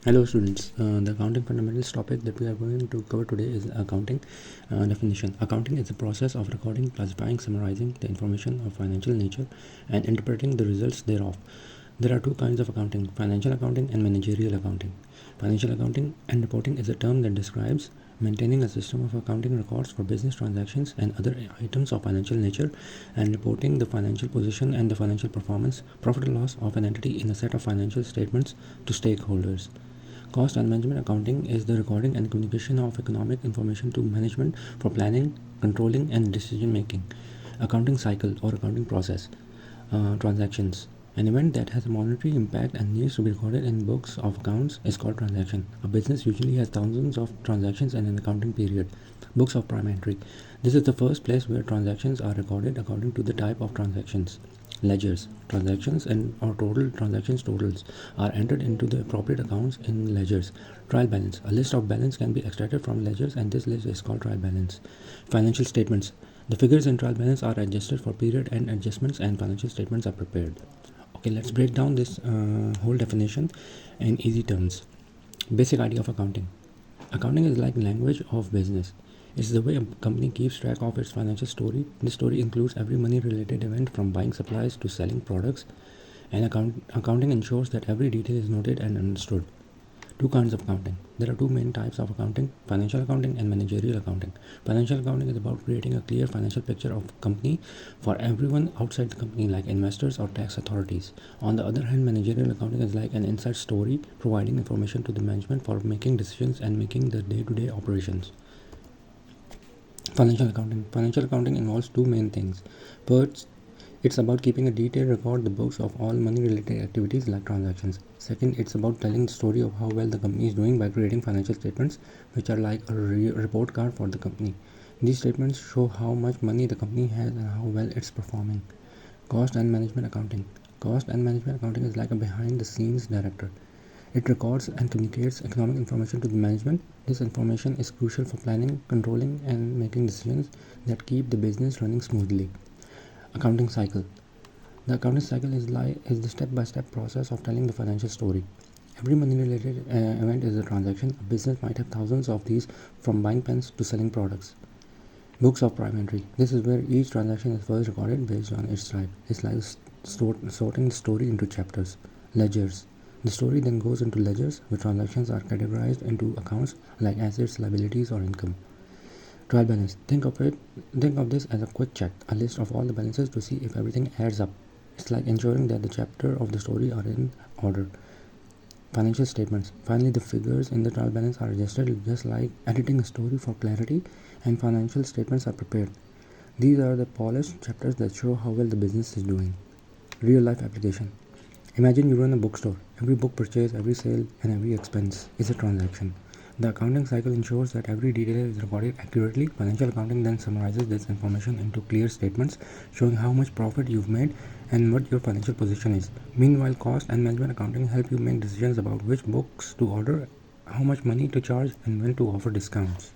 Hello students, the accounting fundamentals topic that we are going to cover today is accounting definition. Accounting is the process of recording, classifying, summarizing the information of financial nature and interpreting the results thereof. There are two kinds of accounting, financial accounting and managerial accounting. Financial accounting and reporting is a term that describes maintaining a system of accounting records for business transactions and other items of financial nature and reporting the financial position and the financial performance, profit or loss of an entity in a set of financial statements to stakeholders. Cost and management accounting is the recording and communication of economic information to management for planning, controlling, and decision making. Accounting cycle or accounting process. Transactions. An event that has a monetary impact and needs to be recorded in books of accounts is called transaction. A business usually has thousands of transactions and an accounting period. Books of prime entry. This is the first place where transactions are recorded according to the type of transactions. Ledgers. Transactions and or total transactions totals are entered into the appropriate accounts in ledgers. Trial balance. A list of balance can be extracted from ledgers and this list is called trial balance. Financial statements. The figures in trial balance are adjusted for period end adjustments and financial statements are prepared. Okay, let's break down this whole definition in easy terms. Basic idea of accounting. Accounting is like language of business. It's the way a company keeps track of its financial story. This story includes every money-related event from buying supplies to selling products, and accounting ensures that every detail is noted and understood. Two kinds of accounting. There are two main types of accounting, financial accounting and managerial accounting. Financial accounting is about creating a clear financial picture of a company for everyone outside the company like investors or tax authorities. On the other hand, managerial accounting is like an inside story providing information to the management for making decisions and making the day-to-day operations. Financial accounting. Financial accounting involves two main things. First, it's about keeping a detailed record the books of all money related activities like transactions. Second, it's about telling the story of how well the company is doing by creating financial statements which are like a report card for the company. These statements show how much money the company has and how well it's performing. Cost and management accounting. Cost and management accounting is like a behind the scenes director. It records and communicates economic information to the management. This information is crucial for planning, controlling, and making decisions that keep the business running smoothly. Accounting cycle. The accounting cycle is the step-by-step process of telling the financial story. Every money-related event is a transaction. A business might have thousands of these, from buying pens to selling products. Books of prime entry. This is where each transaction is first recorded based on its type. It's like sorting the story into chapters. Ledgers. The story then goes into ledgers where transactions are categorized into accounts like assets, liabilities, or income. Trial balance. Think of this as a quick check, a list of all the balances to see if everything adds up. It's like ensuring that the chapter of the story are in order. Financial statements. Finally, the figures in the trial balance are adjusted just like editing a story for clarity, and financial statements are prepared. These are the polished chapters that show how well the business is doing. Real life application. Imagine you run a bookstore. Every book purchase, every sale, and every expense is a transaction. The accounting cycle ensures that every detail is recorded accurately. Financial accounting then summarizes this information into clear statements showing how much profit you've made and what your financial position is. Meanwhile, cost and management accounting help you make decisions about which books to order, how much money to charge, and when to offer discounts.